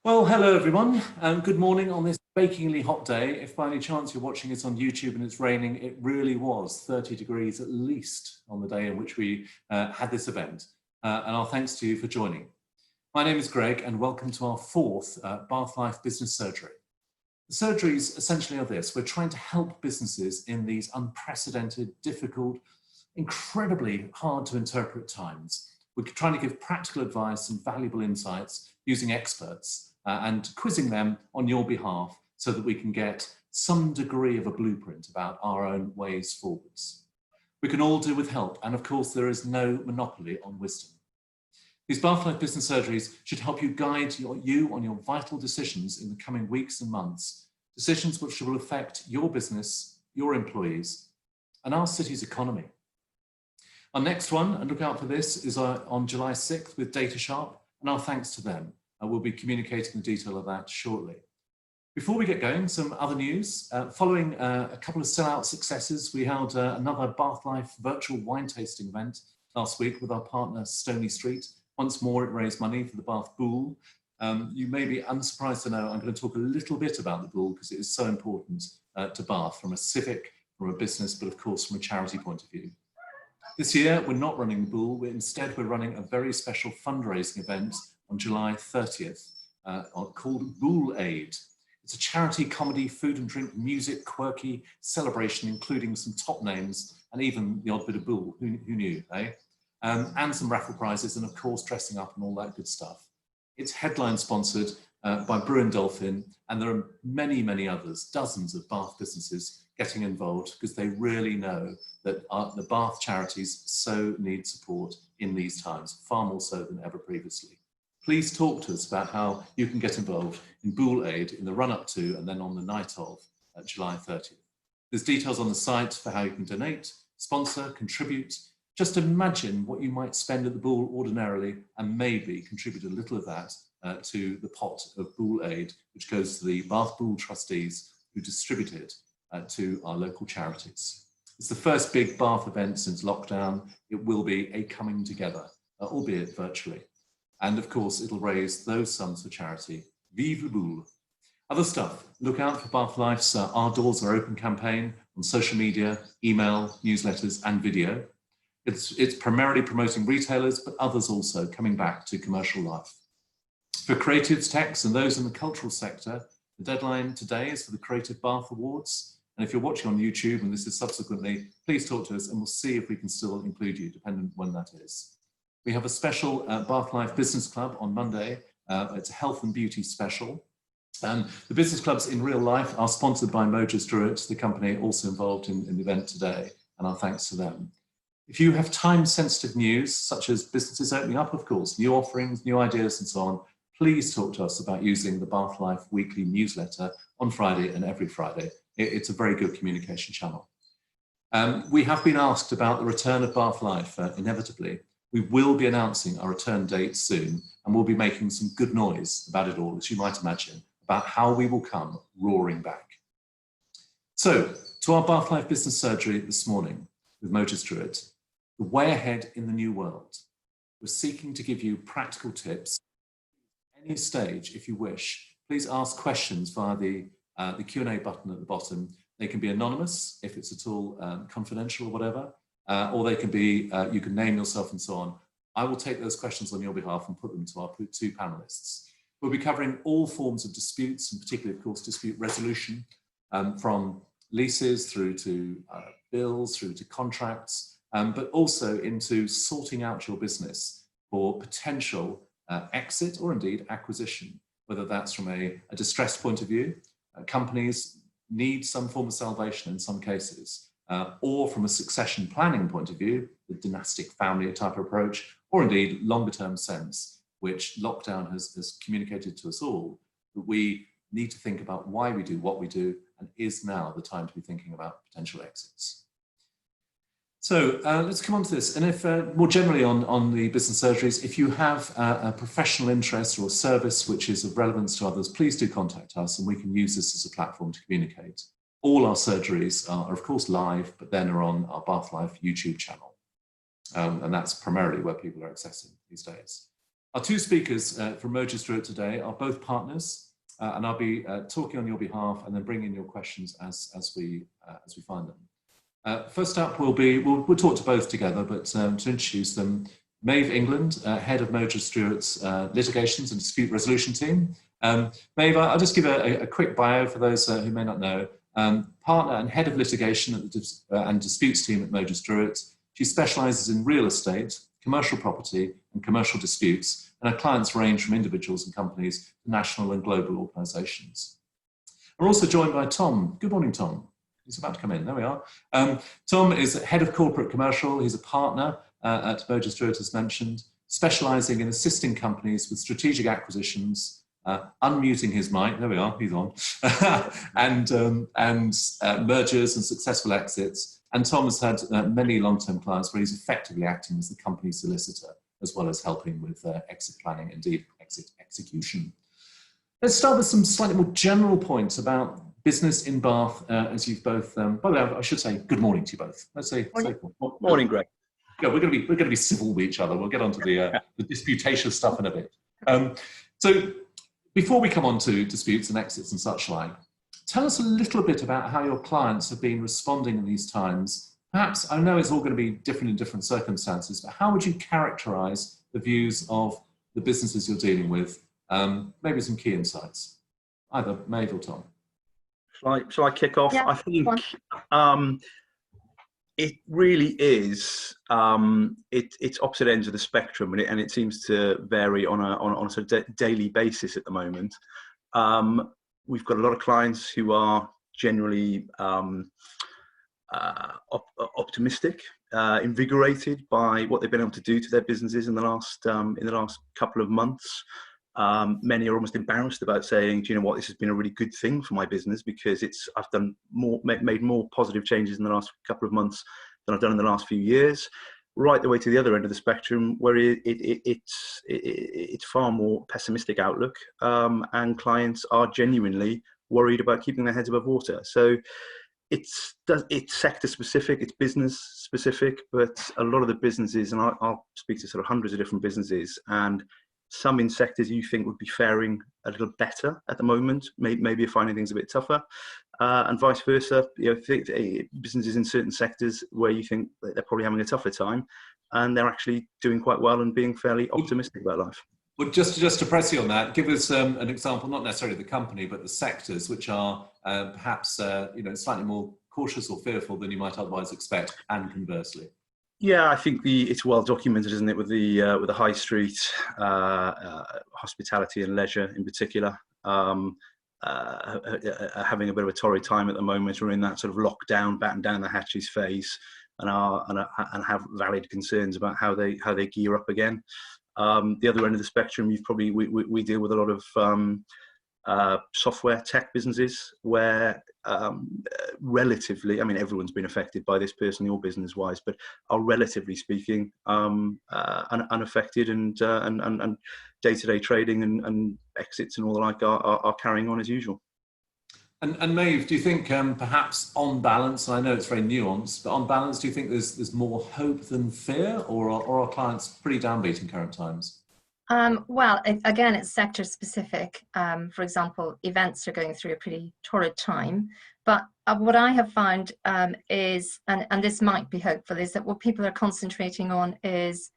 Well, hello everyone, and good morning on this bakingly hot day. If by any chance you're watching it on YouTube and it's raining, it really was 30 degrees at least on the day in which we had this event. And our thanks to you for joining. My name is Greg, and welcome to our fourth Bath Life Business Surgery. The surgeries essentially are this: we're trying to help businesses in these unprecedented, difficult, incredibly hard to interpret times. We're trying to give practical advice and valuable insights using experts and quizzing them on your behalf so that we can get some degree of a blueprint about our own ways forwards. We can all do with help, and of course there is no monopoly on wisdom. These Bath Life Business Surgeries should help you guide you on your vital decisions in the coming weeks and months, decisions which will affect your business, your employees, and our city's economy. Our next one, and look out for this, is on July 6th with DataSharp, and our thanks to them. We'll be communicating the detail of that shortly. Before we get going, some other news. Following a couple of sellout successes, we held another Bath Life virtual wine tasting event last week with our partner Stony Street. Once more, it raised money for the Bath Bull. You may be unsurprised to know I'm going to talk a little bit about the Bull because it is so important to Bath from a civic, from a business, but of course from a charity point of view. This year, we're not running the Bull. Instead, we're running a very special fundraising event on July 30th called Bull Aid. It's a charity, comedy, food and drink, music, quirky celebration, including some top names and even the odd bit of Bull. Who knew, eh? And some raffle prizes and, of course, dressing up and all that good stuff. It's headline sponsored by Brewin Dolphin, and there are many, many others, dozens of Bath businesses getting involved because they really know that the Bath charities so need support in these times, far more so than ever previously. Please talk to us about how you can get involved in Bull Aid in the run-up to and then on the night of July 30th. There's details on the site for how you can donate, sponsor, contribute. Just imagine what you might spend at the Bull ordinarily and maybe contribute a little of that to the pot of Bull Aid, which goes to the Bath Bull trustees who distribute it to our local charities. It's the first big Bath event since lockdown. It will be a coming together, albeit virtually. And of course, it'll raise those sums for charity. Vive le Bull. Other stuff, look out for Bath Life's Our Doors Are Open campaign on social media, email, newsletters, and video. It's primarily promoting retailers, but others also coming back to commercial life. For creatives, techs, and those in the cultural sector, the deadline today is for the Creative Bath Awards. And if you're watching on YouTube, and this is subsequently, please talk to us and we'll see if we can still include you, depending when that is. We have a special Bath Life Business Club on Monday. It's a health and beauty special. The business clubs in real life are sponsored by Mojas Druitt, the company also involved in the event today, and our thanks to them. If you have time-sensitive news, such as businesses opening up, of course, new offerings, new ideas, and so on, please talk to us about using the Bath Life weekly newsletter on Friday and every Friday. It's a very good communication channel. We have been asked about the return of Bath Life, inevitably. We will be announcing our return date soon, and we'll be making some good noise about it all, as you might imagine, about how we will come roaring back. So, to our Bath Life Business Surgery this morning with Mojas Druitt, the way ahead in the new world. We're seeking to give you practical tips. At any stage, if you wish, please ask questions via the Q&A button at the bottom. They can be anonymous, if it's at all confidential or whatever, or they can be, you can name yourself and so on. I will take those questions on your behalf and put them to our two panelists. We'll be covering all forms of disputes, and particularly, of course, dispute resolution, from leases through to bills, through to contracts, but also into sorting out your business for potential exit or indeed acquisition, whether that's from a distressed point of view. Companies need some form of salvation in some cases, or from a succession planning point of view, the dynastic family type approach, or indeed longer term sense, which lockdown has communicated to us all, that we need to think about why we do what we do, and is now the time to be thinking about potential exits. So let's come on to this. And if more generally on the business surgeries, if you have a professional interest or a service which is of relevance to others, please do contact us and we can use this as a platform to communicate. All our surgeries are of course live, but then are on our Bath Life YouTube channel. And that's primarily where people are accessing these days. Our two speakers from Mojo Stewart today are both partners, and I'll be talking on your behalf and then bringing in your questions as we find them. First up, we'll talk to both together, but to introduce them, Maeve England, head of Mojo Stewart's litigations and dispute resolution team. Maeve, I'll just give a quick bio for those who may not know. Partner and head of litigation at the and disputes team at Mojo Stewart. She specialises in real estate, commercial property and commercial disputes, and her clients range from individuals and companies to national and global organisations. We're also joined by Tom. Good morning, Tom. He's about to come in. There we are. Tom is head of corporate commercial. He's a partner at Mojo Stewart, as mentioned, specialising in assisting companies with strategic acquisitions, unmuting his mic, there we are, he's on, and mergers and successful exits. And Tom has had many long-term clients where he's effectively acting as the company solicitor, as well as helping with exit planning, indeed exit execution. Let's start with some slightly more general points about business in Bath, as you've both, by the way, I should say good morning to you both. Let's say morning, Greg. Yeah, we're going to be civil with each other. We'll get onto the disputatious stuff in a bit. So before we come on to disputes and exits and such like, tell us a little bit about how your clients have been responding in these times. Perhaps, I know it's all going to be different in different circumstances, but how would you characterise the views of the businesses you're dealing with? Maybe some key insights. Either Maeve or Tom. Shall I kick off? Yeah, I think it really is. It's opposite ends of the spectrum, and it seems to vary on a sort of daily basis at the moment. We've got a lot of clients who are generally optimistic, invigorated by what they've been able to do to their businesses in the last couple of months. Many are almost embarrassed about saying, do you know what, this has been a really good thing for my business because I've made more positive changes in the last couple of months than I've done in the last few years. Right the way to the other end of the spectrum, where it's far more pessimistic outlook, and clients are genuinely worried about keeping their heads above water. So it's sector specific, it's business specific, but a lot of the businesses, and I'll speak to sort of hundreds of different businesses, and some in sectors you think would be faring a little better at the moment, maybe you're finding things a bit tougher, and vice versa. Businesses in certain sectors where you think that they're probably having a tougher time, and they're actually doing quite well and being fairly optimistic about life. Well, just to press you on that, give us an example, not necessarily the company, but the sectors which are perhaps slightly more cautious or fearful than you might otherwise expect, and conversely. Yeah, I think it's well documented, isn't it, with the high street, hospitality and leisure in particular, having a bit of a torrid time at the moment. We're in that sort of lockdown, batten down the hatches phase, and have valid concerns about how they gear up again. The other end of the spectrum, we deal with a lot of software tech businesses where relatively, I mean, everyone's been affected by this personally or business wise, but are relatively speaking unaffected, and day-to-day trading and exits and all the like are carrying on as usual. And Maeve, do you think perhaps on balance, and I know it's very nuanced, but on balance, do you think there's more hope than fear, or are clients pretty downbeat in current times? Well, again, it's sector specific. For example, events are going through a pretty torrid time. But what I have found is, and this might be hopeful, is that what people are concentrating on is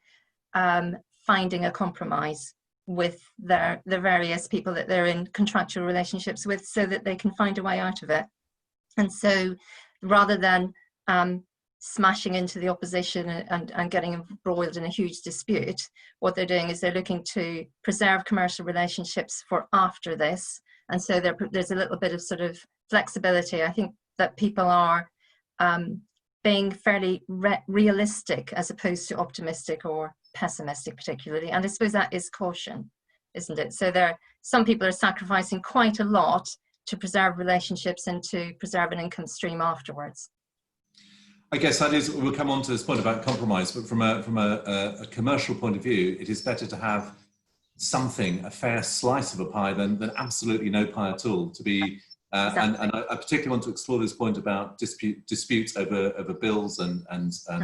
finding a compromise with the various people that they're in contractual relationships with, so that they can find a way out of it. And so rather than smashing into the opposition and getting embroiled in a huge dispute, what they're doing is they're looking to preserve commercial relationships for after this. And so there's a little bit of sort of flexibility. I think that people are being fairly realistic as opposed to optimistic or pessimistic particularly. And I suppose that is caution, isn't it? So some people are sacrificing quite a lot to preserve relationships and to preserve an income stream afterwards. I guess that is, we'll come on to this point about compromise, but from a commercial point of view, it is better to have something, a fair slice of a pie than absolutely no pie at all. To be, exactly. And I particularly want to explore this point about disputes over bills and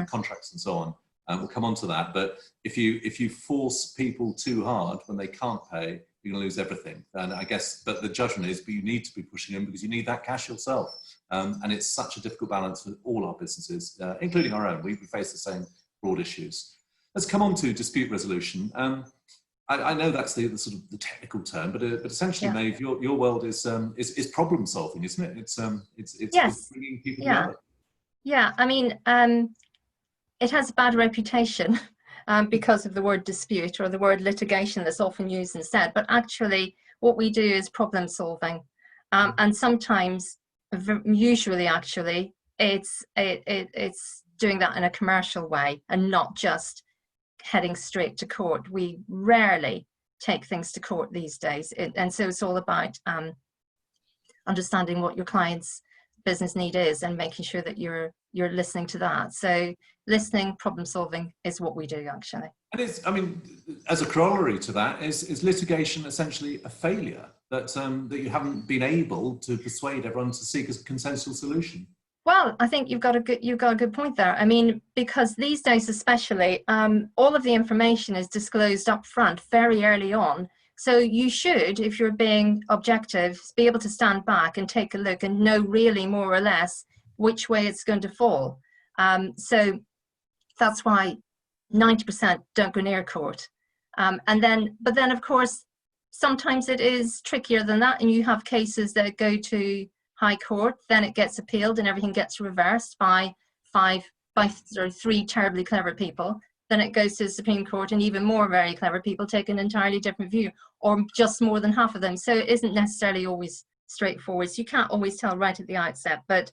contracts and so on. We'll come on to that. But if you force people too hard when they can't pay, you're going to lose everything. And I guess, but the judgment is, but you need to be pushing them because you need that cash yourself. And it's such a difficult balance for all our businesses, including our own. We face the same broad issues. Let's come on to dispute resolution. I know that's the sort of the technical term, but essentially, Yeah. Maeve, your world is problem solving, isn't it? It's Yes. it's bringing people Yeah. together. Yeah, I mean, it has a bad reputation because of the word dispute or the word litigation that's often used instead. But actually, what we do is problem solving, and sometimes, usually, actually, it's doing that in a commercial way and not just heading straight to court. We rarely take things to court these days, and so it's all about understanding what your client's business need is and making sure that you're listening to that. So listening, problem solving is what we do actually. And it's, I mean, as a corollary to that, is litigation essentially a failure that that you haven't been able to persuade everyone to seek a consensual solution? Well, I think you've got a good point there. I mean, because these days especially, all of the information is disclosed up front very early on. So you should, if you're being objective, be able to stand back and take a look and know really more or less which way it's going to fall. So that's why 90% don't go near court. But then of course, sometimes it is trickier than that, and you have cases that go to High Court, then it gets appealed and everything gets reversed by three terribly clever people. Then it goes to the Supreme Court and even more very clever people take an entirely different view, or just more than half of them. So it isn't necessarily always straightforward. So you can't always tell right at the outset, but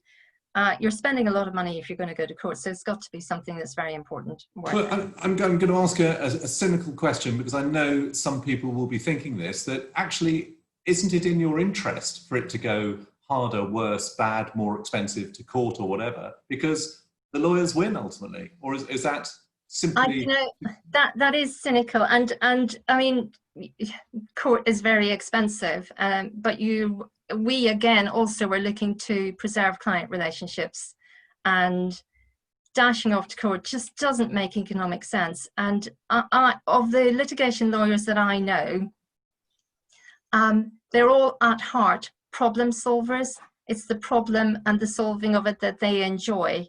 you're spending a lot of money if you're going to go to court. So it's got to be something that's very important. Well, I'm going to ask a cynical question, because I know some people will be thinking this, that actually, isn't it in your interest for it to go harder, worse, bad, more expensive to court or whatever, because the lawyers win ultimately? Or is that simply... that is cynical, and I mean, court is very expensive, but we again also were looking to preserve client relationships, and dashing off to court just doesn't make economic sense. And of the litigation lawyers that I know, they're all at heart problem solvers. It's the problem and the solving of it that they enjoy.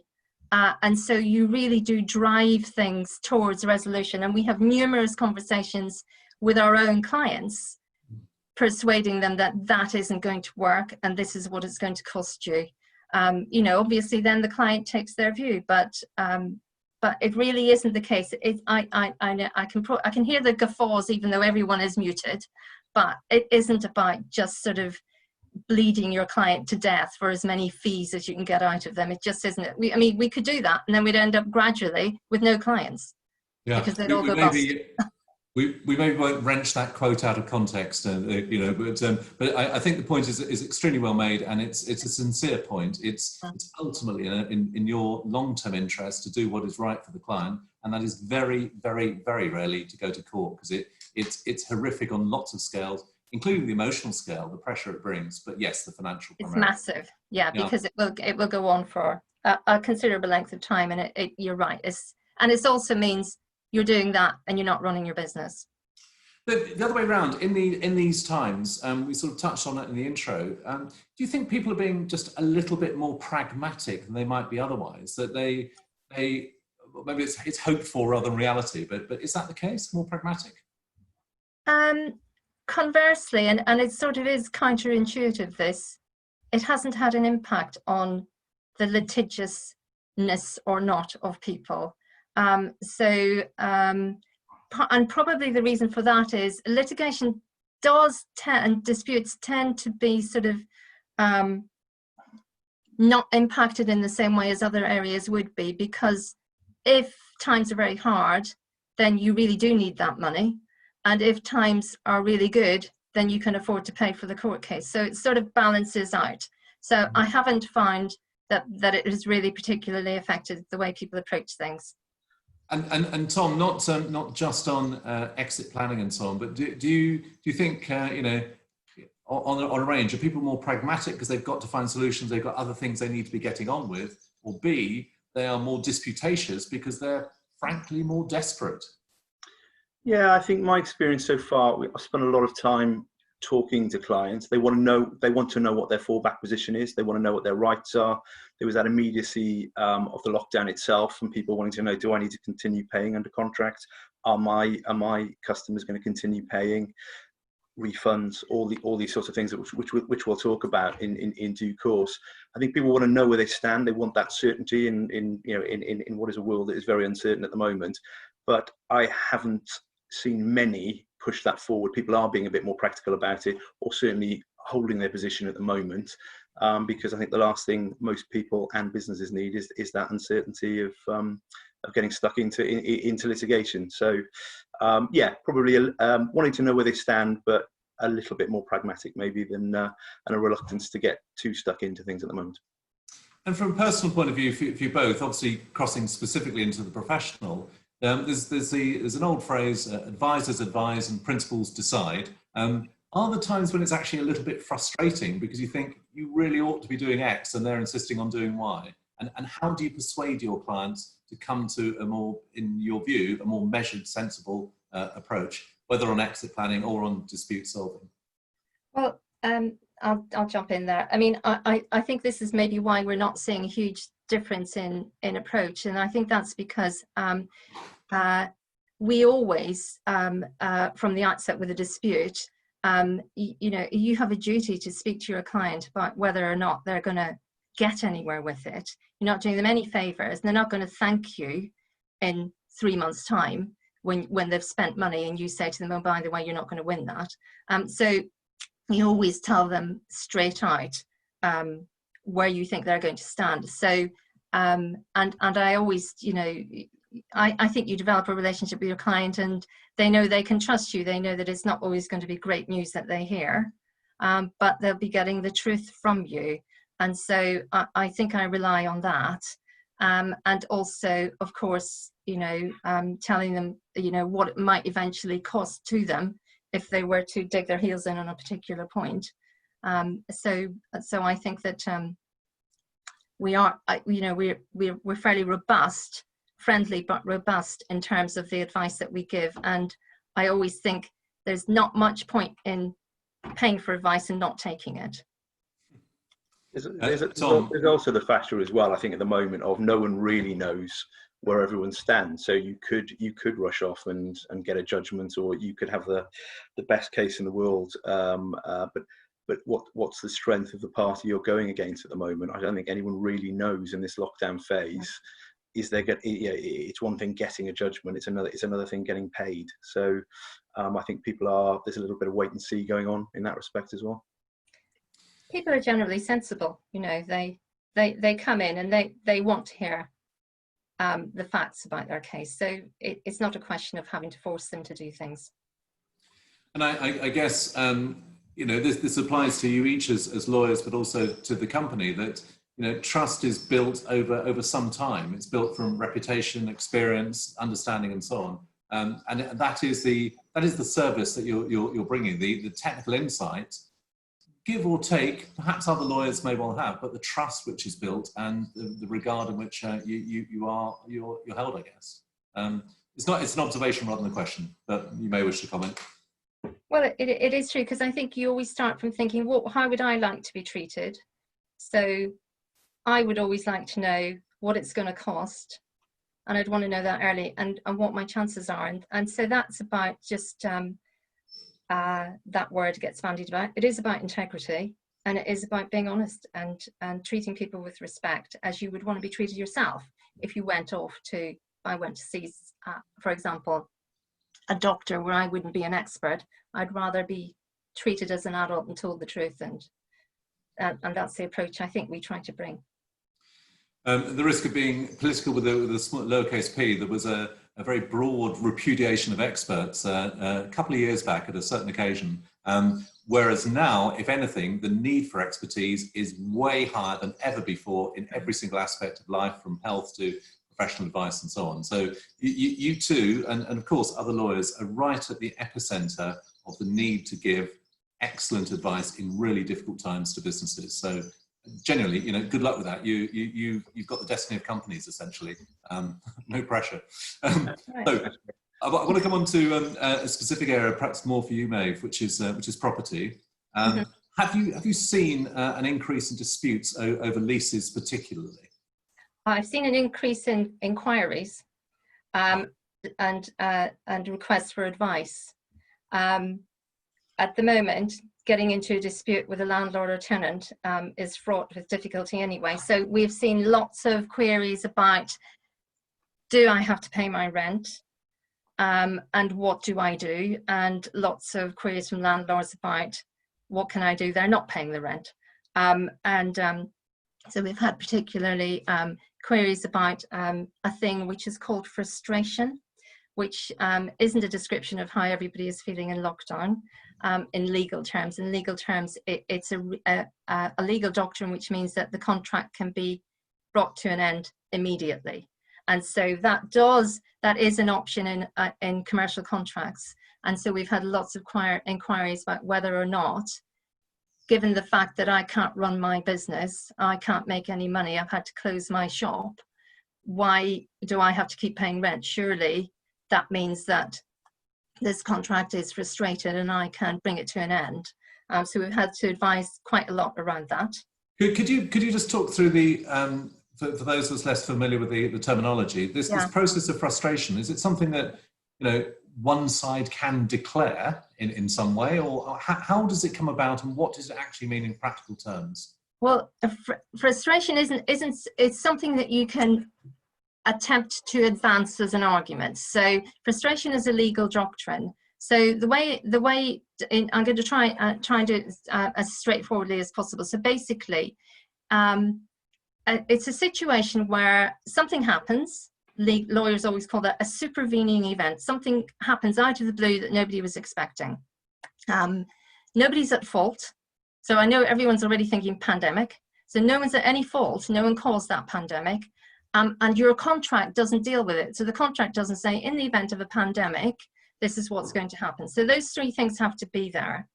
And so you really do drive things towards resolution. And we have numerous conversations with our own clients, persuading them that that isn't going to work and this is what it's going to cost you. Obviously then the client takes their view, but it really isn't the case. I can hear the guffaws even though everyone is muted, but it isn't about just sort of bleeding your client to death for as many fees as you can get out of them. It just isn't. We could do that, and then we'd end up gradually with no clients. Yeah, because they'd all go bust. We maybe won't wrench that quote out of context, but I think the point is extremely well made, and it's a sincere point. It's ultimately in your long-term interest to do what is right for the client, and that is very, very, very rarely to go to court, because it's horrific on lots of scales, including the emotional scale, the pressure it brings, but yes, the financial. It's massive, yeah, because it will go on for a considerable length of time, and you're right. It also means you're doing that and you're not running your business. The other way around, in these times, we sort of touched on it in the intro. Do you think people are being just a little bit more pragmatic than they might be otherwise? That they maybe it's hoped for rather than reality, but is that the case? More pragmatic? Conversely, and it sort of is counterintuitive, this, it hasn't had an impact on the litigiousness or not of people. And probably the reason for that is litigation and disputes tend to be sort of not impacted in the same way as other areas would be, because if times are very hard, then you really do need that money. And if times are really good, then you can afford to pay for the court case. So it sort of balances out. So I haven't found that it has really particularly affected the way people approach things. And Tom, not just on exit planning and so on, but do you think on a range, are people more pragmatic because they've got to find solutions, they've got other things they need to be getting on with, or B, they are more disputatious because they're frankly more desperate? Yeah, I think my experience so far, I've spent a lot of time talking to clients. They want to know what their fallback position is. They want to know what their rights are. There was that immediacy of the lockdown itself, and people wanting to know: do I need to continue paying under contract? Are my customers going to continue paying? Refunds, all these sorts of things, which we'll talk about in due course. I think people want to know where they stand. They want that certainty in what is a world that is very uncertain at the moment. But I haven't seen many push that forward. People are being a bit more practical about it, or certainly holding their position at the moment, because I think the last thing most people and businesses need is that uncertainty of getting stuck into litigation. So yeah, probably wanting to know where they stand, but a little bit more pragmatic maybe than and a reluctance to get too stuck into things at the moment. And from a personal point of view, for you both, obviously crossing specifically into the professional, there's an old phrase: advisors advise and principals decide. Are there times when it's actually a little bit frustrating because you think you really ought to be doing X and they're insisting on doing Y? And how do you persuade your clients to come to a more, in your view, a more measured, sensible approach, whether on exit planning or on dispute solving? Well, I'll jump in there. I mean, I think this is maybe why we're not seeing a huge difference in approach, and I think that's because we always, from the outset with a dispute, you have a duty to speak to your client about whether or not they're going to get anywhere with it. You're not doing them any favors. They're not going to thank you in 3 months' time when they've spent money and you say to them, oh, by the way, you're not going to win that. So you always tell them straight out where you think they're going to stand. So and I always, I think you develop a relationship with your client and they know they can trust you. They know that it's not always going to be great news that they hear, but they'll be getting the truth from you. And so I think I rely on that. And also, of course, telling them, what it might eventually cost to them if they were to dig their heels in on a particular point. So I think that we are, we're fairly robust, friendly but robust in terms of the advice that we give. And I always think there's not much point in paying for advice and not taking it. There's also the factor as well, I think, at the moment of no one really knows where everyone stands. So you could rush off and get a judgment, or you could have the best case in the world. But what's the strength of the party you're going against at the moment? I don't think anyone really knows in this lockdown phase. It's one thing getting a judgment, it's another thing getting paid. So I think there's a little bit of wait and see going on in that respect as well. People are generally sensible, they come in and they want to hear the facts about their case. So it's not a question of having to force them to do things. And I guess, this applies to you each as lawyers, but also to the company, that, trust is built over some time. It's built from reputation, experience, understanding, and so on. And that is the service that you're bringing, the technical insight, give or take, perhaps other lawyers may well have, but the trust which is built and the regard in which you're held, I guess. It's an observation rather than a question, but you may wish to comment. Well, it is true, because I think you always start from thinking, well, how would I like to be treated? So I would always like to know what it's going to cost, and I'd want to know that early, and what my chances are. And so that's about just that word gets bandied about. It is about integrity, and it is about being honest and treating people with respect as you would want to be treated yourself. If you went off to, I went to see, for example, a doctor where I wouldn't be an expert, I'd rather be treated as an adult and told the truth, and that's the approach I think we try to bring. The risk of being political with a lowercase p, there was a very broad repudiation of experts a couple of years back at a certain occasion, whereas now, if anything, the need for expertise is way higher than ever before in every single aspect of life, from health to professional advice and so on. So you too, and of course other lawyers, are right at the epicenter of the need to give excellent advice in really difficult times to businesses. So genuinely, you know, good luck with that. You've got the destiny of companies, essentially. No pressure. So I want to come on to a specific area, perhaps more for you, Maeve, which is property. Have you seen an increase in disputes over leases, particularly? I've seen an increase in inquiries and requests for advice. At the moment, getting into a dispute with a landlord or tenant is fraught with difficulty anyway. So we've seen lots of queries about, do I have to pay my rent? And what do I do? And lots of queries from landlords about, what can I do? They're not paying the rent. So we've had particularly queries about a thing which is called frustration, which isn't a description of how everybody is feeling in lockdown in legal terms. In legal terms, it's a legal doctrine, which means that the contract can be brought to an end immediately. And so that is an option in commercial contracts. And so we've had lots of inquiries about whether or not, given the fact that I can't run my business, I can't make any money, I've had to close my shop, why do I have to keep paying rent? Surely that means that this contract is frustrated and I can bring it to an end. So we've had to advise quite a lot around that. Could you just talk through the, for those of us less familiar with the terminology, this process of frustration, is it something that, you know, one side can declare in some way, or how does it come about, and what does it actually mean in practical terms? Well, frustration it's something that you can attempt to advance as an argument. So frustration is a legal doctrine. So the way I'm going to try and do it as straightforwardly as possible. So basically, it's a situation where something happens. Lawyers always call that a supervening event. Something happens out of the blue that nobody was expecting. Nobody's at fault. So I know everyone's already thinking pandemic. So no one's at any fault. No one caused that pandemic. And your contract doesn't deal with it. So the contract doesn't say, in the event of a pandemic, this is what's going to happen. So those three things have to be there.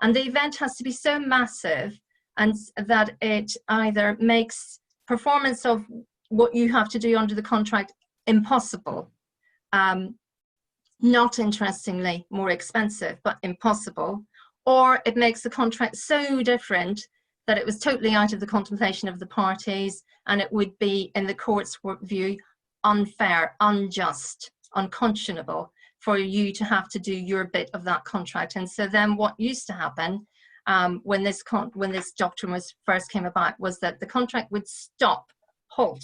And the event has to be so massive and that it either makes performance of what you have to do under the contract impossible. Not interestingly more expensive, but impossible. Or it makes the contract so different that it was totally out of the contemplation of the parties, and it would be, in the court's view, unfair, unjust, unconscionable for you to have to do your bit of that contract. And so then what used to happen when this doctrine first came about was that the contract would stop, halt,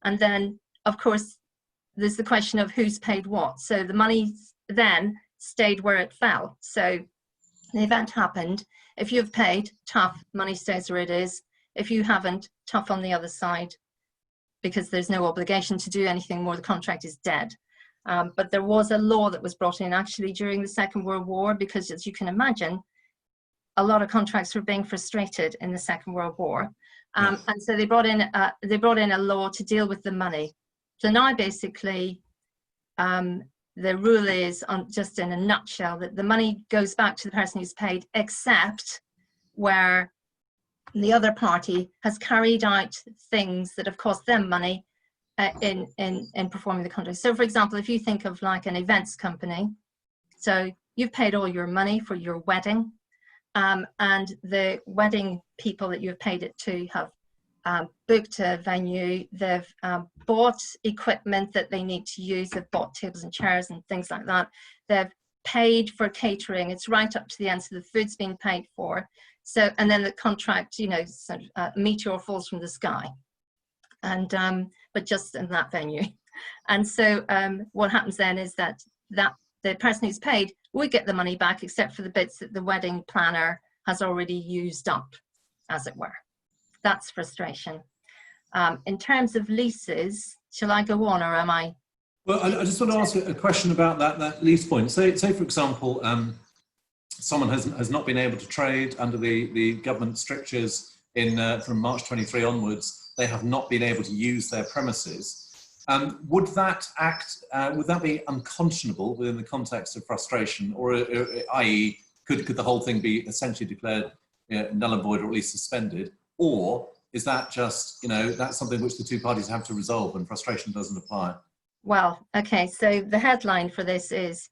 and then, of course, there's the question of who's paid what. So the money then stayed where it fell. So the event happened. If you've paid, tough, money stays where it is. If you haven't, tough on the other side, because there's no obligation to do anything more. The contract is dead. But there was a law that was brought in actually during the Second World War, because, as you can imagine, a lot of contracts were being frustrated in the Second World War. And so they brought in a law to deal with the money. So now basically the rule is, just in a nutshell, that the money goes back to the person who's paid, except where the other party has carried out things that have cost them money in performing the contract. So for example, if you think of like an events company, so you've paid all your money for your wedding, and the wedding people that you've paid it to have booked a venue, they've bought equipment that they need to use, they've bought tables and chairs and things like that, they've paid for catering, it's right up to the end, so the food's been paid for. So, and then the contract, you know, sort of, a meteor falls from the sky, and but just in that venue. And so what happens then is that the person who's paid would get the money back, except for the bits that the wedding planner has already used up, as it were. That's frustration. In terms of leases, shall I go on, or am I? Well, I just want to ask a question about that lease point. Say for example, someone has not been able to trade under the government strictures from March 23 onwards. They have not been able to use their premises. Would that be unconscionable within the context of frustration, or i.e., could the whole thing be essentially declared null and void, or at least suspended? Or is that just, that's something which the two parties have to resolve and frustration doesn't apply? Well, okay, so the headline for this is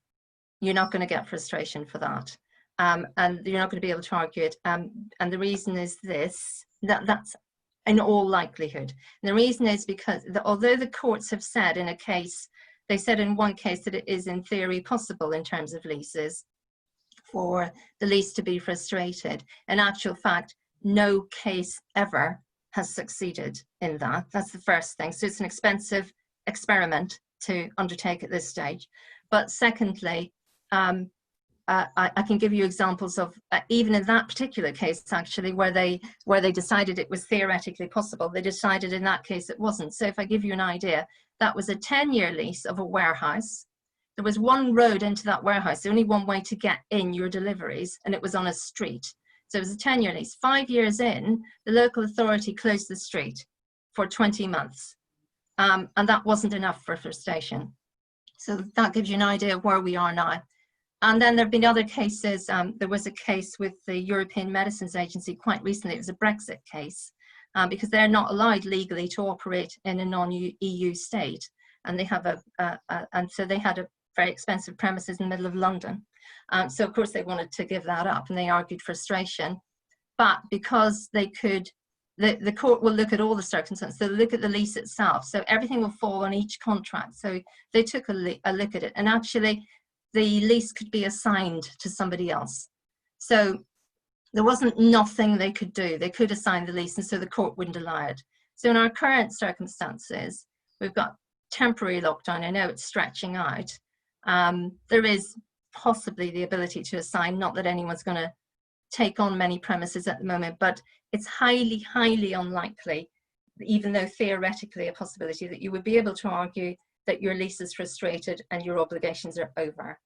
you're not going to get frustration for that. And you're not going to be able to argue it. And the reason is this, that's in all likelihood. And the reason is because although the courts have said in a case, they said in one case that it is in theory possible in terms of leases for the lease to be frustrated. In actual fact, no case ever has succeeded in that. That's the first thing. So it's an expensive experiment to undertake at this stage. But secondly, I can give you examples of even in that particular case, actually, where they decided it was theoretically possible. They decided in that case it wasn't. So if I give you an idea, that was a 10-year lease of a warehouse. There was one road into that warehouse, only one way to get in your deliveries, and it was on a street. So it was a 10-year lease. 5 years in, the local authority closed the street for 20 months. And that wasn't enough for frustration. So that gives you an idea of where we are now. And then there have been other cases. There was a case with the European Medicines Agency quite recently. It was a Brexit case because they're not allowed legally to operate in a non-EU state. And they have and so they had a very expensive premises in the middle of London. So of course they wanted to give that up and they argued frustration. But because they could, the court will look at all the circumstances. They'll look at the lease itself. So everything will fall on each contract. So they took a look at it, and actually the lease could be assigned to somebody else. So there wasn't nothing they could do. They could assign the lease, and so the court wouldn't allow it. So in our current circumstances, we've got temporary lockdown. I know it's stretching out. There is possibly the ability to assign, not that anyone's going to take on many premises at the moment, but it's highly, highly unlikely, even though theoretically a possibility, that you would be able to argue that your lease is frustrated and your obligations are over.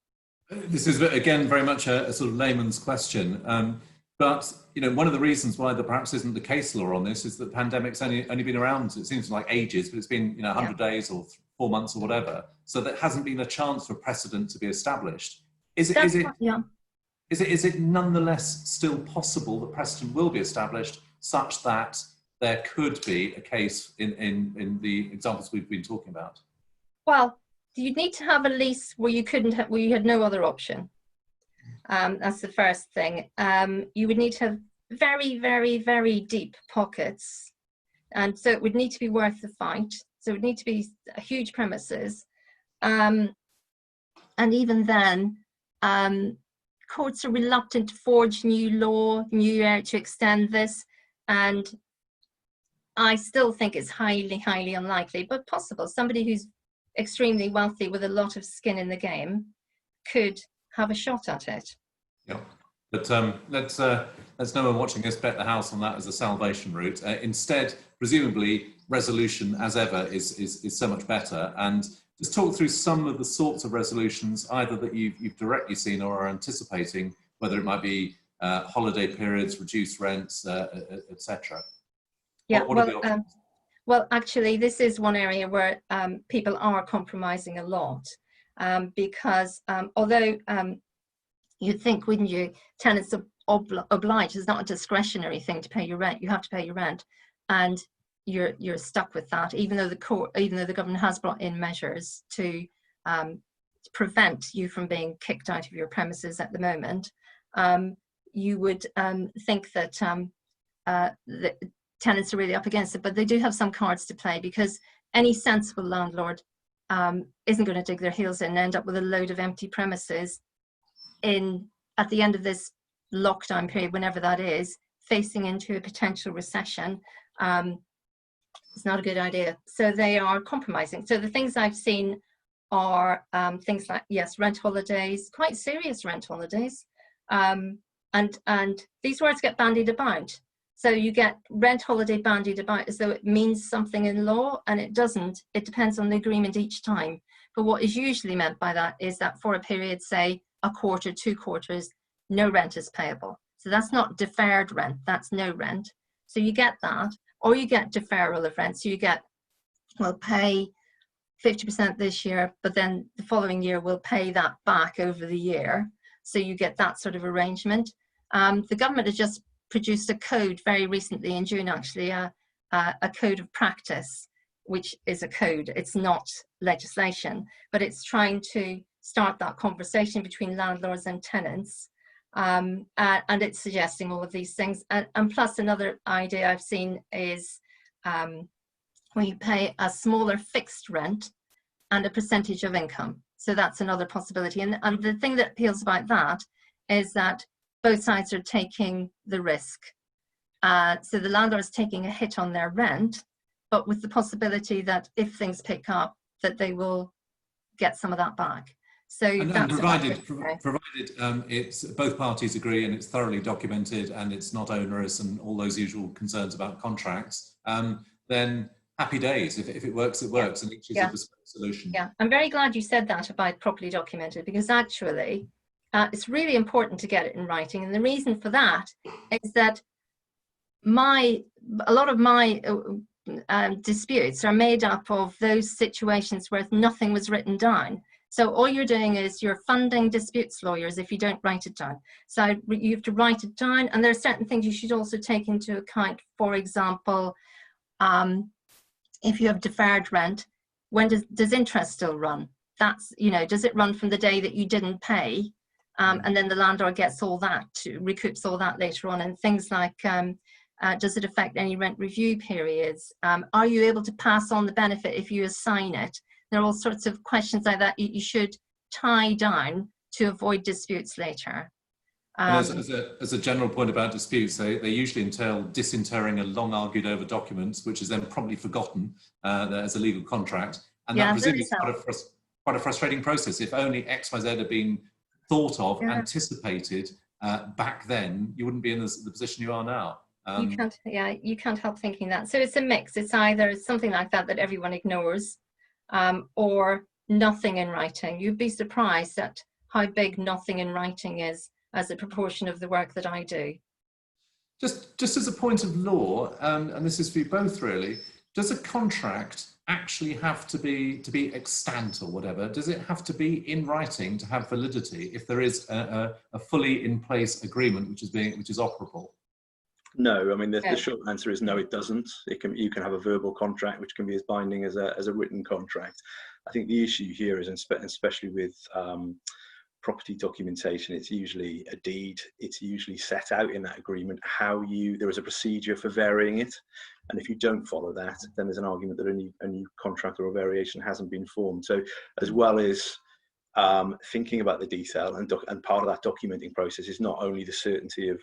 This is, again, very much a sort of layman's question. But, one of the reasons why there perhaps isn't the case law on this is that the pandemic's only been around, it seems like ages, but it's been 100 days or 4 months or whatever. So there hasn't been a chance for precedent to be established. Is it nonetheless still possible that precedent will be established such that there could be a case in the examples we've been talking about? Well, you'd need to have a lease where you where you had no other option. That's the first thing. You would need to have very, very, very deep pockets. And so it would need to be worth the fight. So it would need to be a huge premises. And even then, courts are reluctant to forge new law, to extend this. And I still think it's highly, highly unlikely, but possible. Somebody who's extremely wealthy with a lot of skin in the game could have a shot at it. Yeah, but let's no one watching this bet the house on that as a salvation route. Instead, presumably, resolution as ever is so much better. And just talk through some of the sorts of resolutions either that you've directly seen or are anticipating, whether it might be holiday periods, reduced rents, etc. Yeah, well, actually, this is one area where people are compromising a lot because although you'd think, wouldn't you, tenants are obliged, it's not a discretionary thing to pay your rent. You have to pay your rent, and you're stuck with that, even though the government has brought in measures to prevent you from being kicked out of your premises at the moment. You would think that the tenants are really up against it, but they do have some cards to play, because any sensible landlord isn't going to dig their heels in and end up with a load of empty premises at the end of this lockdown period, whenever that is, facing into a potential recession. It's not a good idea. So they are compromising. So the things I've seen are things like, yes, rent holidays, quite serious rent holidays. And these words get bandied about. So you get rent holiday bandied about as though it means something in law, and it doesn't. It depends on the agreement each time. But what is usually meant by that is that for a period, say a quarter, 2 quarters, no rent is payable. So that's not deferred rent, that's no rent. So you get that, or you get deferral of rent. So you get, we'll pay 50% this year, but then the following year we'll pay that back over the year. So you get that sort of arrangement. The government has just produced a code very recently in June, actually, a code of practice, which is a code. It's not legislation, but it's trying to start that conversation between landlords and tenants. And it's suggesting all of these things. And plus, another idea I've seen is when you pay a smaller fixed rent and a percentage of income. So that's another possibility. And the thing that appeals about that is that both sides are taking the risk. So the landlord's taking a hit on their rent, but with the possibility that if things pick up, that they will get some of that back. So and that's provided it's both parties agree and it's thoroughly documented and it's not onerous and all those usual concerns about contracts, then happy days. If it works, it works, and each is a bespoke solution. Yeah, I'm very glad you said that about properly documented, because actually it's really important to get it in writing. And the reason for that is that a lot of my disputes are made up of those situations where nothing was written down. So all you're doing is you're funding disputes lawyers if you don't write it down. So you have to write it down, and there are certain things you should also take into account. For example, if you have deferred rent, when does interest still run? That's, does it run from the day that you didn't pay, and then the landlord gets all that, recoups all that later on, and things like does it affect any rent review periods? Are you able to pass on the benefit if you assign it? There are all sorts of questions like that you should tie down to avoid disputes later. As a general point about disputes, they usually entail disinterring a long argued over documents, which is then promptly forgotten as a legal contract. And that presumably is quite a frustrating process. If only X, Y, Z had been thought of, anticipated back then, you wouldn't be in the position you are now. You can't help thinking that. So it's a mix. It's either something like that everyone ignores, or nothing in writing. You'd be surprised at how big nothing in writing is as a proportion of the work that I do. Just as a point of law, and this is for you both really, does a contract actually have to be extant or whatever? Does it have to be in writing to have validity if there is a fully in place agreement which is operable? No, I mean the short answer is no, it doesn't. You can have a verbal contract which can be as binding as a written contract. I think the issue here is, especially with property documentation, it's usually a deed. It's usually set out in that agreement there is a procedure for varying it, and if you don't follow that, then there's an argument that a new contract or a variation hasn't been formed. So, as well as thinking about the detail and part of that documenting process is not only the certainty of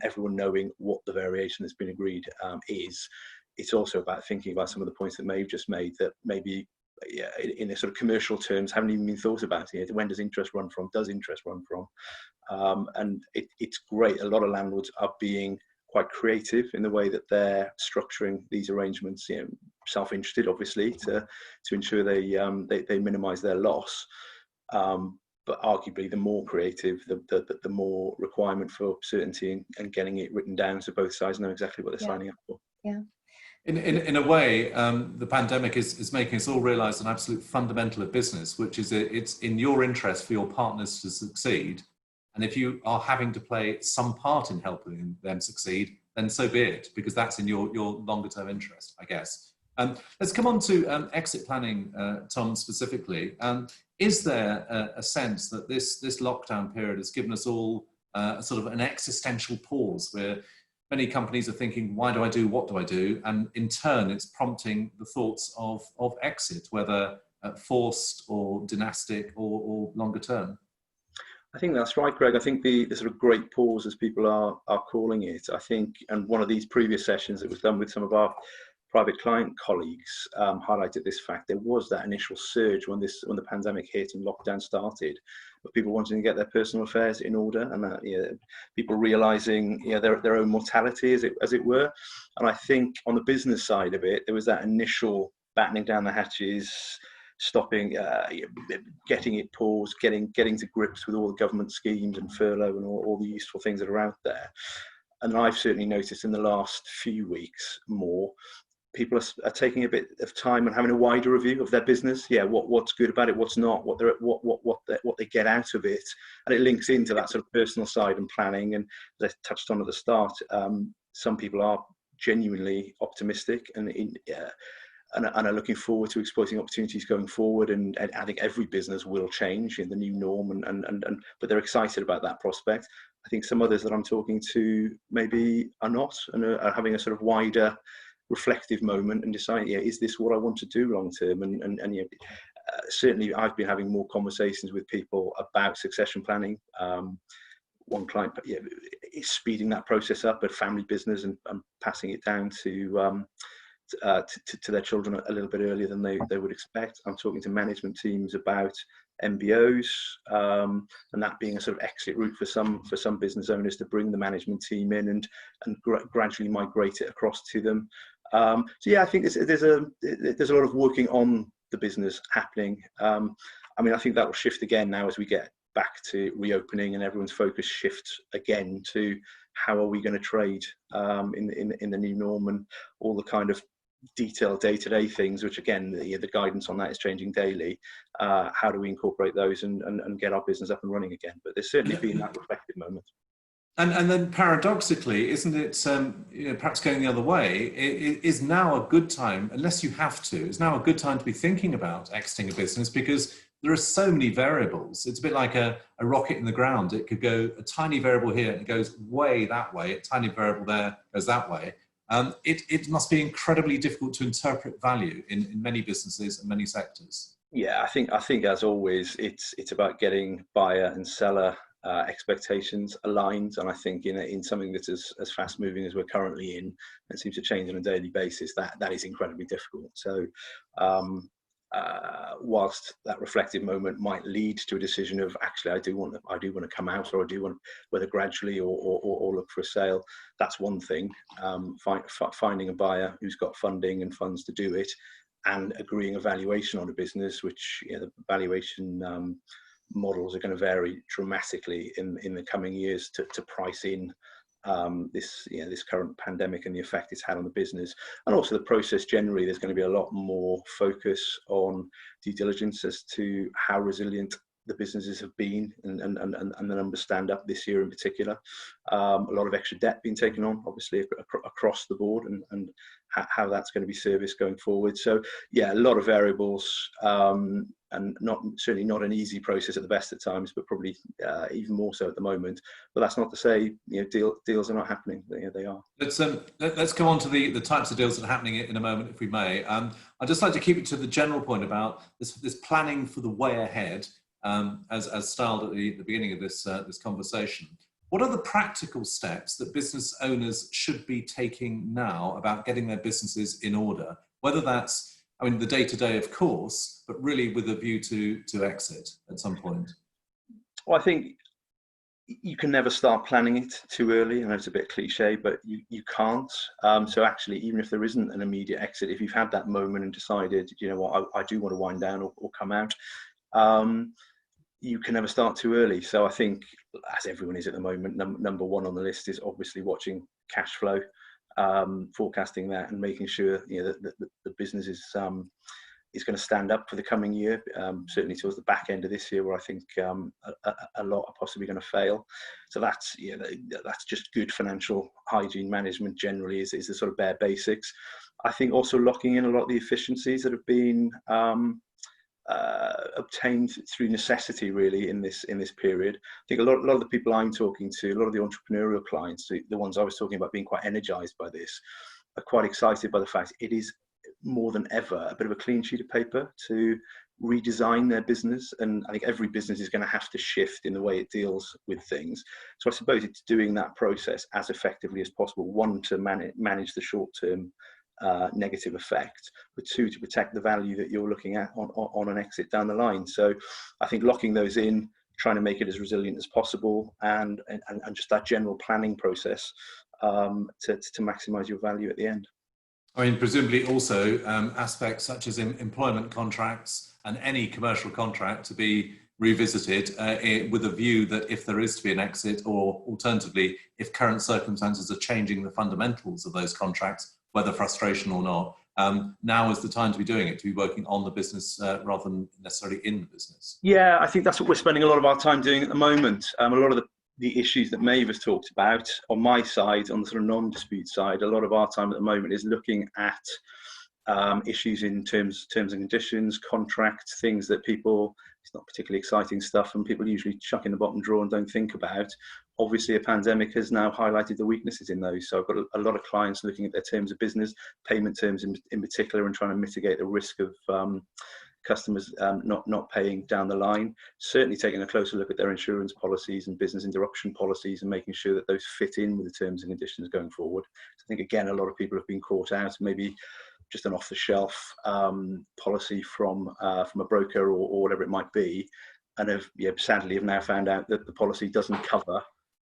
everyone knowing what the variation that's been agreed is, it's also about thinking about some of the points that Maeve just made that maybe in a sort of commercial terms haven't even been thought about here. When does interest run from? Does interest run from? And it's great. A lot of landlords are being quite creative in the way that they're structuring these arrangements, self-interested obviously to ensure they minimize their loss. But arguably, the more creative, the more requirement for certainty and getting it written down so both sides know exactly what they're signing up for. Yeah. In a way, the pandemic is making us all realise an absolute fundamental of business, which is it's in your interest for your partners to succeed. And if you are having to play some part in helping them succeed, then so be it, because that's in your longer term interest, I guess. Let's come on to exit planning, Tom, specifically. Is there a sense that this lockdown period has given us all sort of an existential pause where many companies are thinking, why do I do, what do I do? And in turn, it's prompting the thoughts of exit, whether forced or dynastic or longer term. I think that's right, Greg. I think the sort of great pause, as people are calling it, I think, and one of these previous sessions that was done with some of our private client colleagues highlighted this fact. There was that initial surge when the pandemic hit and lockdown started, of people wanting to get their personal affairs in order, and people realizing their own mortality, as it were. And I think on the business side of it, there was that initial battening down the hatches, stopping, getting it paused, getting to grips with all the government schemes and furlough and all the useful things that are out there. And I've certainly noticed in the last few weeks more people are taking a bit of time and having a wider review of their business. Yeah, what's good about it, what's not, what they get out of it, and it links into that sort of personal side and planning. And as I touched on at the start, some people are genuinely optimistic and are looking forward to exploiting opportunities going forward. And I think every business will change in the new norm, but they're excited about that prospect. I think some others that I'm talking to maybe are not, and are having a sort of wider reflective moment and decide, yeah, is this what I want to do long term? And certainly I've been having more conversations with people about succession planning. One client is speeding that process up, but family business, and passing it down to their children a little bit earlier than they would expect. I'm talking to management teams about MBOs, and that being a sort of exit route for some business owners, to bring the management team in and gradually migrate it across to them. So yeah, I think there's a lot of working on the business happening. I mean, I think that will shift again now as we get back to reopening and everyone's focus shifts again to how are we going to trade in the new norm, and all the kind of detailed day-to-day things, which again, the guidance on that is changing daily. How do we incorporate those and get our business up and running again? But there's certainly been that reflective moment. And then paradoxically, isn't it, perhaps going the other way, it is now a good time, unless you have to, it's now a good time to be thinking about exiting a business, because there are so many variables. It's a bit like a rocket in the ground. It could go a tiny variable here and it goes way that way, a tiny variable there goes that way. It must be incredibly difficult to interpret value in many businesses and many sectors. Yeah, I think as always, it's about getting buyer and seller expectations aligned, and I think in something that's as fast moving as we're currently in, and seems to change on a daily basis, that is incredibly difficult. So whilst that reflective moment might lead to a decision of actually I do want to come out, or I do want, whether gradually or look for a sale, that's one thing. Finding a buyer who's got funding and funds to do it, and agreeing a valuation on a business, which the valuation models are going to vary dramatically in the coming years to price in this current pandemic and the effect it's had on the business, and also the process generally. There's going to be a lot more focus on due diligence as to how resilient the businesses have been, and the numbers stand up this year in particular. A lot of extra debt being taken on, obviously, across the board, and how that's going to be serviced going forward. So yeah, a lot of variables, and certainly not an easy process at the best of times, but probably even more so at the moment. But that's not to say deals are not happening. They are. Let's go on to the types of deals that are happening in a moment, if we may. I'd just like to keep it to the general point about this planning for the way ahead, as styled at the beginning of this conversation. What are the practical steps that business owners should be taking now about getting their businesses in order? Whether that's, the day-to-day, of course, but really with a view to exit at some point. Well, I think you can never start planning it too early. I know it's a bit cliche, but you can't. So actually, even if there isn't an immediate exit, if you've had that moment and decided, I do want to wind down or come out, you can never start too early. So I think, as everyone is at the moment, number one on the list is obviously watching cash flow, forecasting that, and making sure that the business is going to stand up for the coming year. Certainly towards the back end of this year, where I think a lot are possibly going to fail. So that's just good financial hygiene management. Generally, is the sort of bare basics. I think also locking in a lot of the efficiencies that have been obtained through necessity, really, in this period. I think a lot of the people I'm talking to, a lot of the entrepreneurial clients, the ones I was talking about being quite energized by this, are quite excited by the fact it is more than ever a bit of a clean sheet of paper to redesign their business. And I think every business is going to have to shift in the way it deals with things. So I suppose it's doing that process as effectively as possible. One, to manage the short-term negative effect, but two, to protect the value that you're looking at on an exit down the line. So I think locking those in, trying to make it as resilient as possible, and just that general planning process to maximize your value at the end. Presumably also aspects such as employment contracts and any commercial contract to be revisited with a view that if there is to be an exit, or alternatively, if current circumstances are changing the fundamentals of those contracts, whether frustration or not, now is the time to be doing it, to be working on the business rather than necessarily in the business. Yeah, I think that's what we're spending a lot of our time doing at the moment. A lot of the issues that Maeve has talked about on my side, on the sort of non-dispute side, a lot of our time at the moment is looking at issues in terms and conditions, contracts, things that people, it's not particularly exciting stuff and people usually chuck in the bottom drawer and don't think about. Obviously a pandemic has now highlighted the weaknesses in those. So I've got a lot of clients looking at their terms of business, payment terms in particular, and trying to mitigate the risk of customers not paying down the line. Certainly taking a closer look at their insurance policies and business interruption policies and making sure that those fit in with the terms and conditions going forward. So I think again, a lot of people have been caught out, maybe just an off-the-shelf policy from a broker or whatever it might be, and sadly have now found out that the policy doesn't cover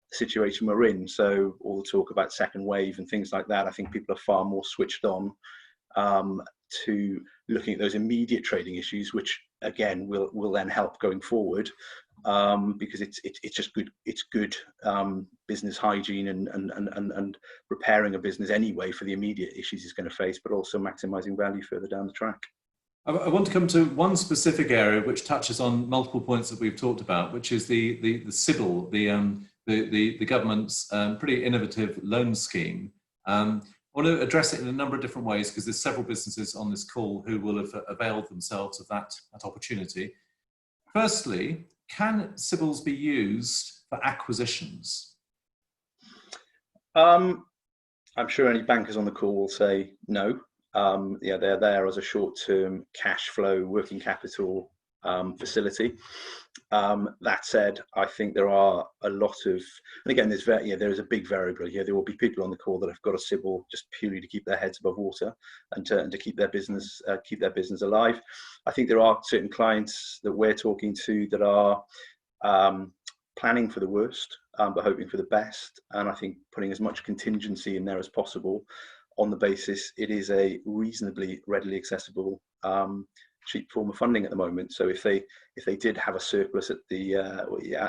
the situation we're in. So all the talk about second wave and things like that, I think people are far more switched on to looking at those immediate trading issues, which again will then help going forward, because it's just good business hygiene and repairing a business anyway for the immediate issues it's going to face, but also maximizing value further down the track. I want to come to one specific area which touches on multiple points that we've talked about, which is the CBIL, the government's pretty innovative loan scheme. I want to address it in a number of different ways because there's several businesses on this call who will have availed themselves of that opportunity. Firstly, can CBILS be used for acquisitions? I'm sure any bankers on the call will say no. They're there as a short-term cash flow, working capital facility. That said, I think there are a lot of, and again, there is a big variable here. There will be people on the call that have got a CBIL just purely to keep their heads above water and to keep their business alive. I think there are certain clients that we're talking to that are planning for the worst, but hoping for the best. And I think putting as much contingency in there as possible on the basis it is a reasonably readily accessible cheap form of funding at the moment. So if they did have a surplus at the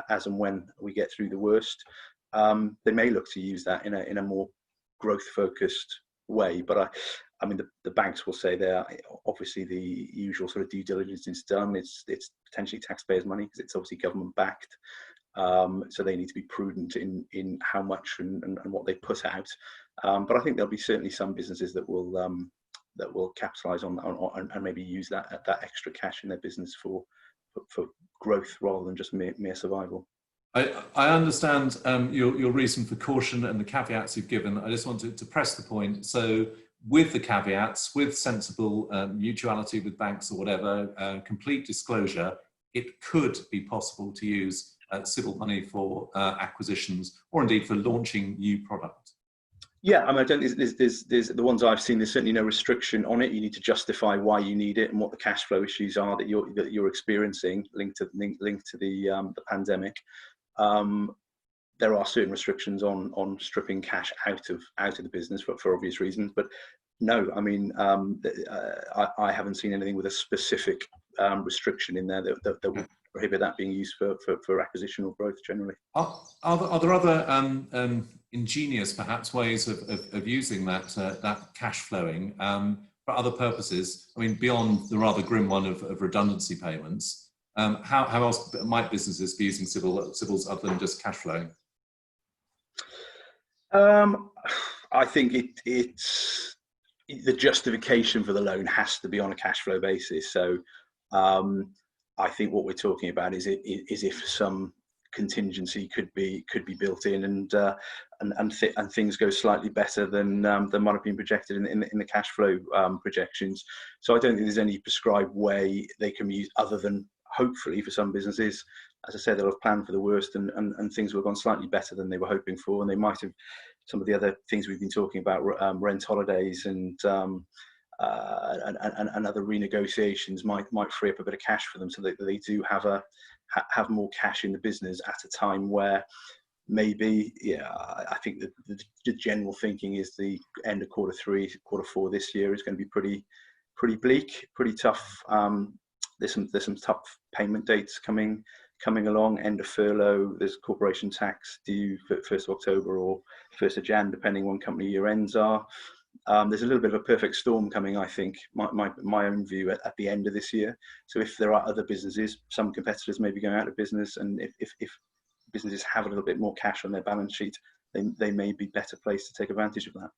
as and when we get through the worst, they may look to use that in a more growth focused way. But I mean the banks will say they're obviously the usual sort of due diligence is done. It's potentially taxpayers' money because it's obviously government backed. So they need to be prudent in how much and what they put out. But I think there'll be certainly some businesses that will capitalise on and maybe use that extra cash in their business for growth rather than just mere survival. I understand your reason for caution and the caveats you've given. I just wanted to press the point. So with the caveats, with sensible mutuality with banks or whatever, complete disclosure, it could be possible to use CBIL money for acquisitions or indeed for launching new product. Yeah, I mean, I don't think there's the ones I've seen. There's certainly no restriction on it. You need to justify why you need it and what the cash flow issues are that you're experiencing linked to the pandemic. There are certain restrictions on stripping cash out of the business for obvious reasons. But no, I mean, I haven't seen anything with a specific restriction in there that would prohibit that being used for acquisition or growth generally. Are there other ingenious, perhaps, ways of using that cash flowing for other purposes? I mean, beyond the rather grim one of redundancy payments, how else might businesses be using CBILS other than just cash flowing? I think it's the justification for the loan has to be on a cash flow basis. So I think what we're talking about is if some contingency could be built in and things go slightly better than might have been projected in the cash flow projections. So I don't think there's any prescribed way they can use other than hopefully for some businesses, as I said, they'll have planned for the worst and things will have gone slightly better than they were hoping for, and they might have some of the other things we've been talking about, rent holidays and other renegotiations might free up a bit of cash for them, so that they do have more cash in the business at a time where maybe, I think the general thinking is the end of Q3, Q4 this year is going to be pretty bleak, pretty tough. There's some tough payment dates coming along, end of furlough, there's corporation tax due 1st of October or 1st of Jan, depending on company year ends are. There's a little bit of a perfect storm coming, I think, my own view at the end of this year. So if there are other businesses, some competitors may be going out of business, and if businesses have a little bit more cash on their balance sheet, they may be better placed to take advantage of that.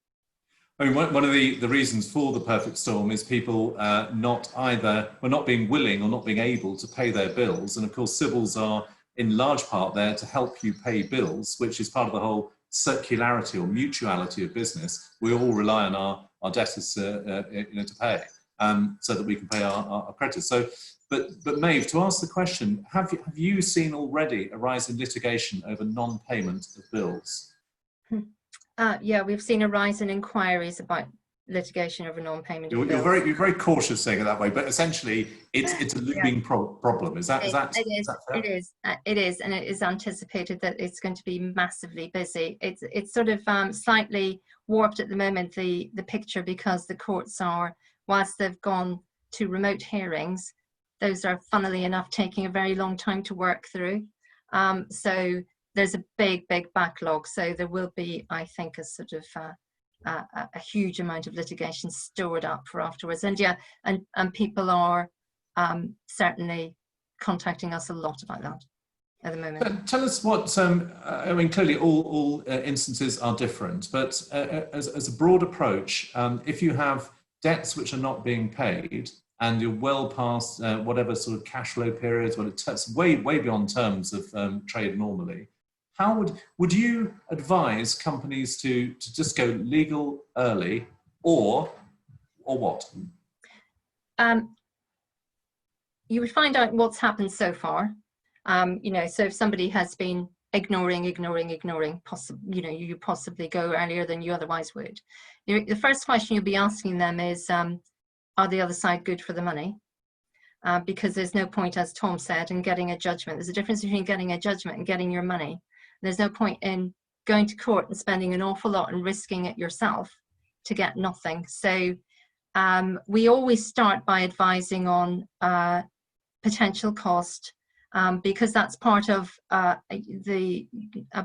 I mean, one of the reasons for the perfect storm is people not being willing or not being able to pay their bills. And of course, civils are in large part there to help you pay bills, which is part of the whole circularity or mutuality of business. We all rely on our debtors to pay so that we can pay our creditors. So, but Maeve, to ask the question, have you seen already a rise in litigation over non-payment of bills? Yeah, we've seen a rise in inquiries about litigation over non-payment of bills. You're very cautious saying it that way, but essentially it's a looming problem. Is that fair? It is, and it is anticipated that it's going to be massively busy. It's sort of slightly warped at the moment, the picture, because the courts are, whilst they've gone to remote hearings, those are, funnily enough, taking a very long time to work through. So there's a big backlog. So there will be, I think, a sort of a huge amount of litigation stored up for afterwards. And yeah, and people are certainly contacting us a lot about that at the moment. Tell us what, I mean, clearly all instances are different, but as a broad approach, if you have debts which are not being paid and you're well past whatever sort of cash flow periods, well, it's way beyond terms of trade normally, how would you advise companies to just go legal early, or what? You would find out what's happened so far. You know, so if somebody has been ignoring, you possibly go earlier than you otherwise would. The first question you'll be asking them is, are the other side good for the money? Because there's no point, as Tom said, in getting a judgment. There's a difference between getting a judgment and getting your money. There's no point in going to court and spending an awful lot and risking it yourself to get nothing. So we always start by advising on potential cost, because that's part of a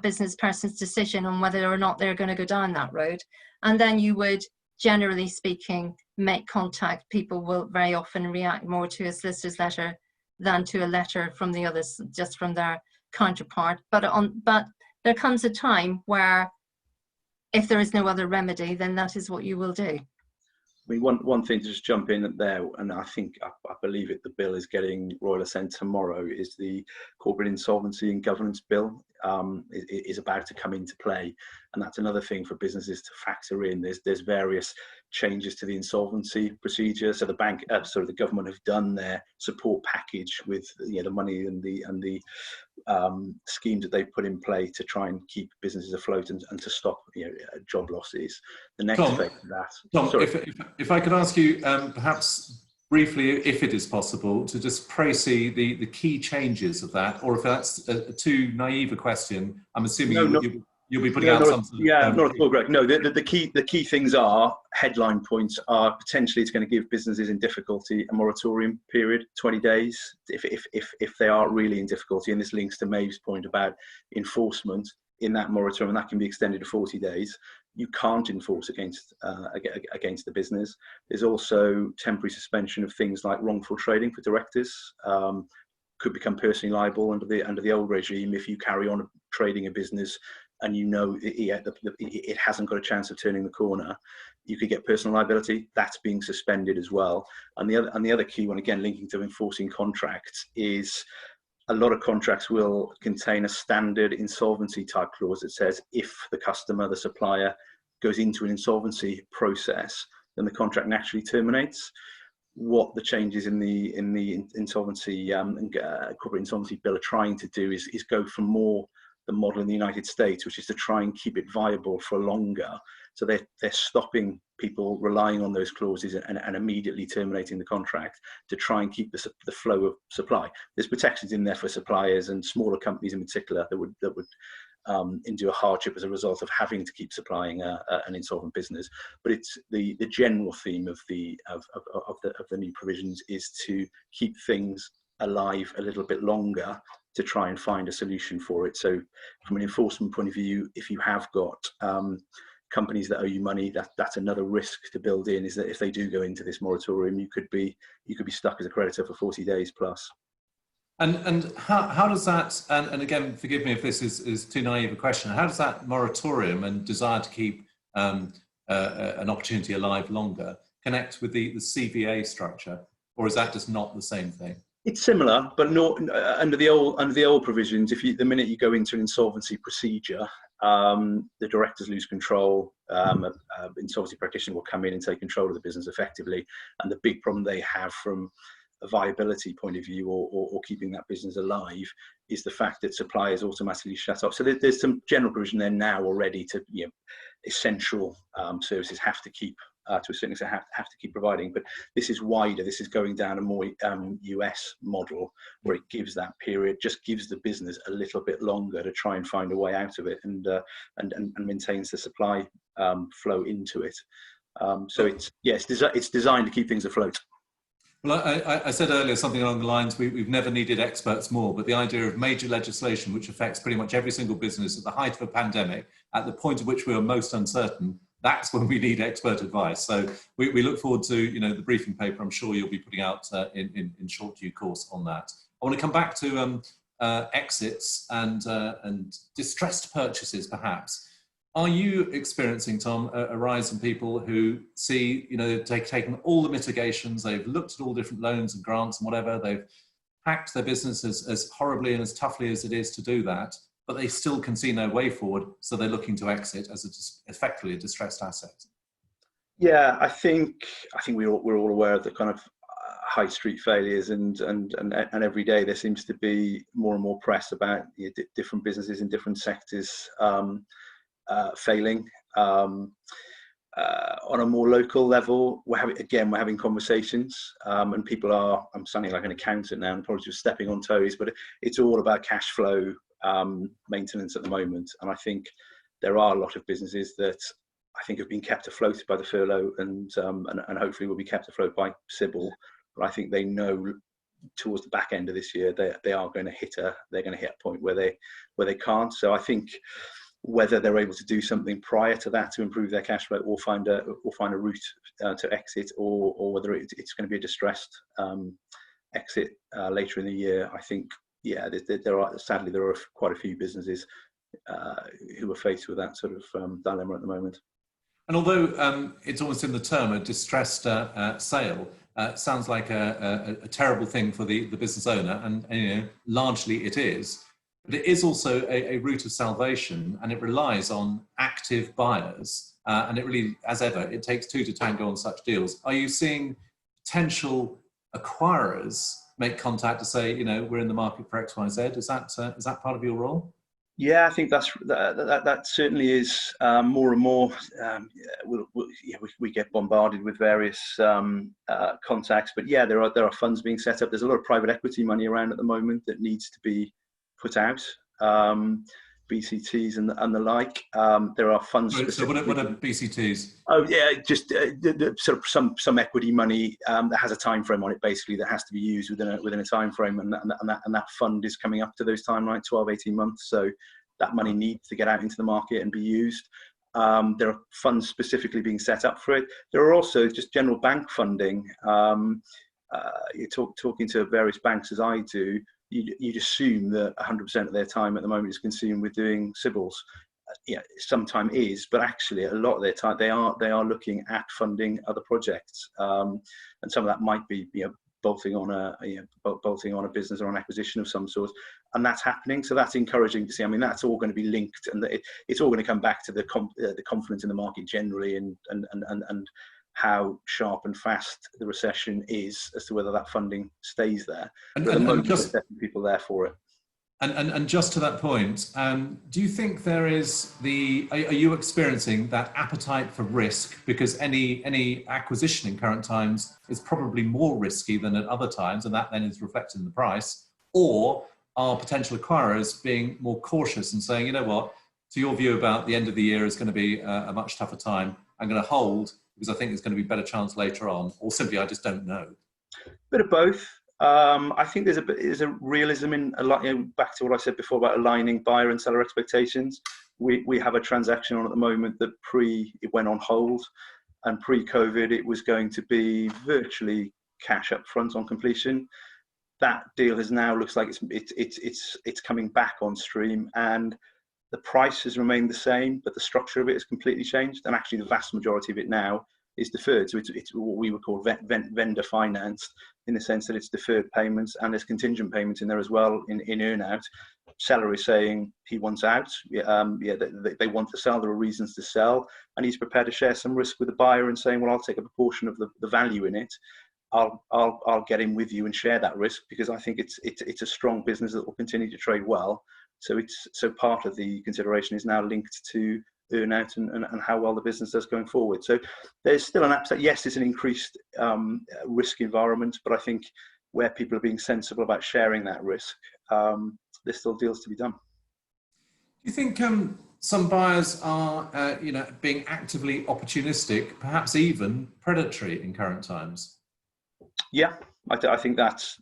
business person's decision on whether or not they're going to go down that road. And then you would, generally speaking, make contact. People will very often react more to a solicitor's letter than to a letter from the others, just from their counterpart. But there comes a time where, if there is no other remedy, then that is what you will do. I mean, one thing to just jump in there, and I believe the bill is getting royal assent tomorrow, is the Corporate Insolvency and Governance Bill is about to come into play, and that's another thing for businesses to factor in. There's various changes to the insolvency procedure. So the government have done their support package with the money and the schemes that they've put in play to try and keep businesses afloat and to stop job losses. The next phase of that. Tom, if I could ask you perhaps briefly, if it is possible, to just précis the key changes of that, or if that's a too naive a question, I'm assuming you'll be putting out some sort of... not at all, Greg. No, the key things are, headline points are, potentially it's going to give businesses in difficulty a moratorium period, 20 days, if they are really in difficulty. And this links to Maeve's point about enforcement in that moratorium, and that can be extended to 40 days. You can't enforce against the business. There's also temporary suspension of things like wrongful trading for directors. Could become personally liable under the old regime if you carry on trading a business and it hasn't got a chance of turning the corner. You could get personal liability. That's being suspended as well. And the other key one, again linking to enforcing contracts, is a lot of contracts will contain a standard insolvency type clause that says if the customer, the supplier, goes into an insolvency process, then the contract naturally terminates. What the changes in the insolvency corporate insolvency bill are trying to do is go for more the model in the United States, which is to try and keep it viable for longer. So they're stopping people relying on those clauses and immediately terminating the contract to try and keep the flow of supply. There's protections in there for suppliers and smaller companies in particular that would endure hardship as a result of having to keep supplying an insolvent business. But it's the general theme of the new provisions is to keep things alive a little bit longer to try and find a solution for it. So from an enforcement point of view, if you have got companies that owe you money, that's another risk to build in, is that if they do go into this moratorium, you could be stuck as a creditor for 40 days plus. And how does that, and again, forgive me if this is too naive a question, how does that moratorium and desire to keep an opportunity alive longer connect with the CVA structure, or is that just not the same thing? It's similar, but not under the old provisions. The minute you go into an insolvency procedure, the directors lose control. Insolvency practitioner will come in and take control of the business effectively. And the big problem they have from a viability point of view, or keeping that business alive, is the fact that supply is automatically shut off. So there's some general provision there now already to, essential services have to keep. To a certain extent, have to keep providing, but this is wider. This is going down a more US model, where it gives that period, just gives the business a little bit longer to try and find a way out of it, and maintains the supply flow into it. So it's designed to keep things afloat. Well, I said earlier something along the lines, we've never needed experts more, but the idea of major legislation which affects pretty much every single business at the height of a pandemic, at the point at which we are most uncertain, that's when we need expert advice. So we look forward to the briefing paper I'm sure you'll be putting out in short due course on that. I want to come back to exits and distressed purchases perhaps. Are you experiencing, Tom, a rise in people who see, they've taken all the mitigations, they've looked at all different loans and grants and whatever, they've hacked their business as horribly and as toughly as it is to do that, but they still can see no way forward, so they're looking to exit as effectively a distressed asset? Yeah, I think we're all aware of the kind of high street failures, and every day there seems to be more and more press about different businesses in different sectors failing. On a more local level, we're having conversations, and people are. I'm sounding like an accountant now, and probably just stepping on toes, but it's all about cash flow maintenance at the moment. And I think there are a lot of businesses that I think have been kept afloat by the furlough, and hopefully will be kept afloat by Sybil. But I think they know towards the back end of this year they are going to hit a point where they can't. So I think whether they're able to do something prior to that to improve their cash flow, or find a route to exit, or whether it's going to be a distressed exit later in the year, I think there are quite a few businesses who are faced with that sort of dilemma at the moment. And although it's almost in the term a distressed sale, sounds like a terrible thing for the business owner, and largely it is. But it is also a route of salvation, and it relies on active buyers. And it really, as ever, it takes two to tango on such deals. Are you seeing potential acquirers make contact to say, we're in the market for X, Y, Z? Is that part of your role? Yeah, I think that certainly is more and more. We get bombarded with various contacts, but there are funds being set up. There's a lot of private equity money around at the moment that needs to be put out, BCTs and the like. There are funds. So what are BCTs? Oh yeah, just the sort of some equity money that has a time frame on it, basically, that has to be used within a time frame, and that fund is coming up to those timelines, 12-18 months. So that money needs to get out into the market and be used. There are funds specifically being set up for it. There are also just general bank funding. You're talking to various banks, as I do. You'd assume that 100% of their time at the moment is consumed with doing Sybils. Sometime is, but actually a lot of their time they are looking at funding other projects, and some of that might be bolting on a business or an acquisition of some sort, and that's happening. So that's encouraging to see. I mean, that's all going to be linked, and it's all going to come back to the confidence in the market generally, and how sharp and fast the recession is as to whether that funding stays there. And just definitely people there for it. And just to that point, do you think there is are you experiencing that appetite for risk? Because any acquisition in current times is probably more risky than at other times, and that then is reflected in the price. Or are potential acquirers being more cautious and saying, to your view about the end of the year is going to be a much tougher time, I'm going to hold because I think there's going to be a better chance later on, or simply I just don't know? Bit of both. I think there's a realism in a lot. Back to what I said before about aligning buyer and seller expectations. We have a transaction on at the moment that it went on hold, and pre-COVID it was going to be virtually cash up front on completion. That deal has now looks like it's coming back on stream, and the price has remained the same, but the structure of it has completely changed. And actually, the vast majority of it now is deferred. So it's what we would call vendor financed, in the sense that it's deferred payments, and there's contingent payments in there as well in earn out. Seller is saying he wants out. They want to sell. There are reasons to sell, and he's prepared to share some risk with the buyer and saying, well, I'll take a proportion of the value in it. I'll get in with you and share that risk, because I think it's a strong business that will continue to trade well. So part of the consideration is now linked to earn out and how well the business does going forward. So there's still an upside. Yes, it's an increased risk environment, but I think where people are being sensible about sharing that risk, there's still deals to be done. Do you think some buyers are, being actively opportunistic, perhaps even predatory in current times? Yeah, I think that's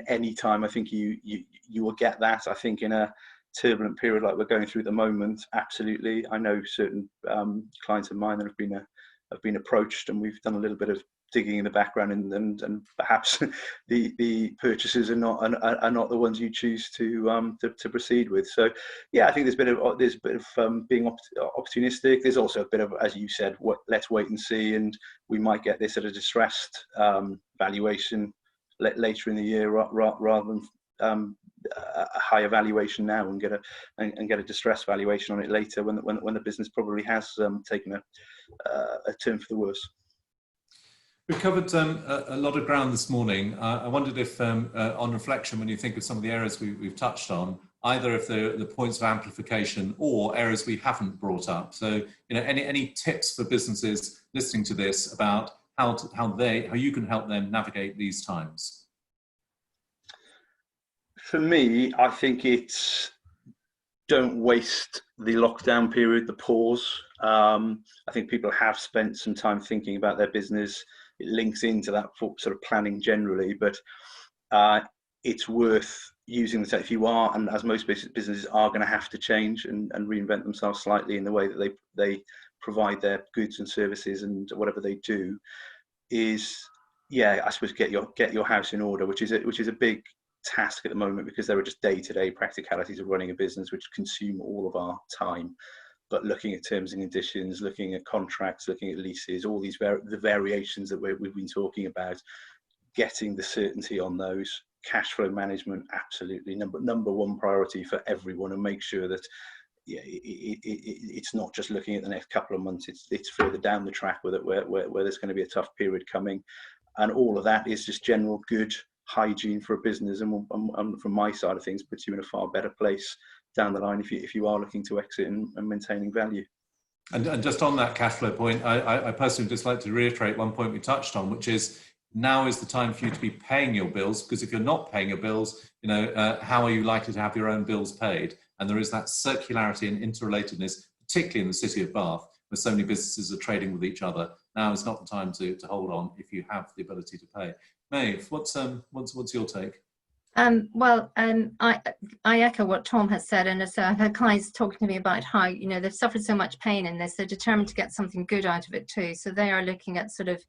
any time. I think you will get that. I think in a turbulent period like we're going through at the moment, absolutely. I know certain clients of mine that have been approached, and we've done a little bit of digging in the background, and perhaps the purchases are not the ones you choose to proceed with. So yeah, I think there's a bit of being opportunistic. There's also a bit of, as you said, let's wait and see, and we might get this at a distressed valuation later in the year rather than a higher valuation now, and get a distressed valuation on it later when the business probably has taken a turn for the worse. We've covered a lot of ground this morning. I wondered if, on reflection, when you think of some of the areas we've touched on, either if the points of amplification or areas we haven't brought up. So, any tips for businesses listening to this about how you can help them navigate these times? For me, I think it's don't waste the lockdown period, the pause. I think people have spent some time thinking about their business. It links into that sort of planning generally, but it's worth using the tech if you are, and as most businesses are going to have to change and reinvent themselves slightly in the way that they provide their goods and services and whatever they do. I suppose get your house in order, which is a big task at the moment, because there are just day-to-day practicalities of running a business which consume all of our time. But looking at terms and conditions, looking at contracts, looking at leases, all these the variations that we've been talking about, getting the certainty on those, cash flow management, absolutely number one priority for everyone, and make sure that it's not just looking at the next couple of months, it's further down the track where there's going to be a tough period coming. And all of that is just general good hygiene for a business, and from my side of things, puts you in a far better place down the line if you are looking to exit and maintaining value. And just on that cash flow point, I personally just like to reiterate one point we touched on, which is now is the time for you to be paying your bills, because if you're not paying your bills, how are you likely to have your own bills paid? And there is that circularity and interrelatedness, particularly in the city of Bath, where so many businesses are trading with each other. Now is not the time to hold on if you have the ability to pay. Maeve, what's your take? I echo what Tom has said, and I've had clients talking to me about how they've suffered so much pain in this. They're determined to get something good out of it too. So they are looking at sort of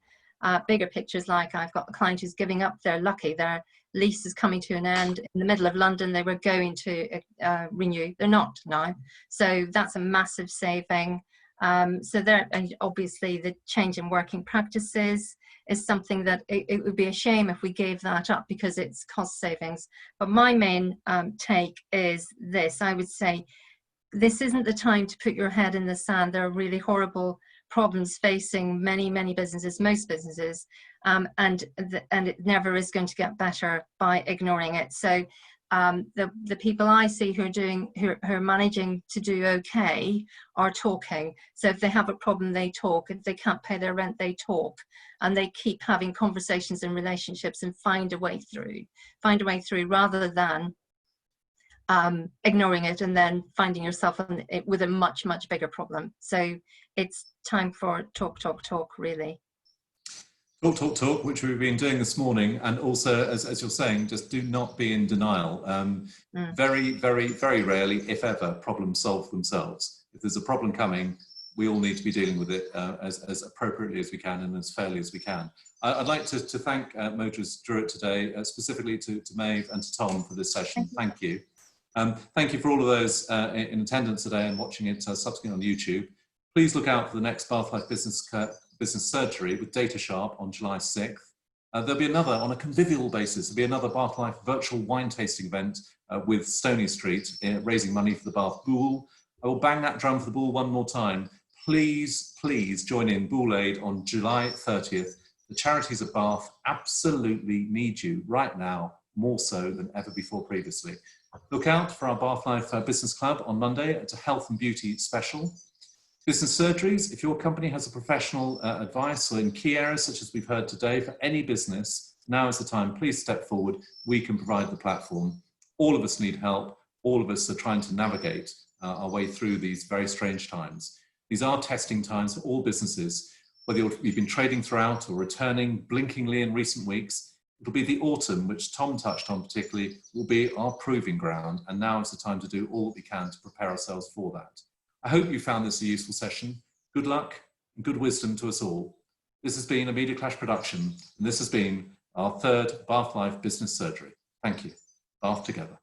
bigger pictures. Like I've got a client who's giving up. They're lucky. Their lease is coming to an end in the middle of London. They were going to renew. They're not now. So that's a massive saving. So there, and obviously the change in working practices is something that it would be a shame if we gave that up because it's cost savings. But my main take is this. I would say this isn't the time to put your head in the sand. There are really horrible problems facing many businesses, most businesses, and it never is going to get better by ignoring it. So the people I see who are managing to do okay are talking. So if they have a problem, they talk. If they can't pay their rent, they talk, and they keep having conversations and relationships and find a way through rather than ignoring it and then finding yourself with a much bigger problem. So it's time for talk really. Talk, which we've been doing this morning, and also, as you're saying, just do not be in denial. Very, very, very rarely, if ever, problems solve themselves. If there's a problem coming, we all need to be dealing with it as appropriately as we can and as fairly as we can. I'd like to thank Motorists Druitt today, specifically to Maeve and to Tom for this session. Thank you. Thank you for all of those in attendance today and watching it subsequently on YouTube. Please look out for the next Bath Life Business Surgery with Data Sharp on July 6th. There'll be another, on a convivial basis, there'll be another Bath Life virtual wine tasting event with Stony Street, raising money for the Bath Bull. I will bang that drum for the Bull one more time. Please, please join in Bull Aid on July 30th. The charities of Bath absolutely need you right now, more so than ever before previously. Look out for our Bath Life Business Club on Monday. It's a health and beauty special. Business surgeries, if your company has a professional advice or in key areas such as we've heard today for any business, now is the time. Please step forward. We can provide the platform. All of us need help. All of us are trying to navigate our way through these very strange times. These are testing times for all businesses. Whether you've been trading throughout or returning blinkingly in recent weeks, it'll be the autumn, which Tom touched on particularly, will be our proving ground. And now is the time to do all that we can to prepare ourselves for that. I hope you found this a useful session. Good luck and good wisdom to us all. This has been a Media Clash production, and this has been our third Bath Life Business Surgery. Thank you. Bath together.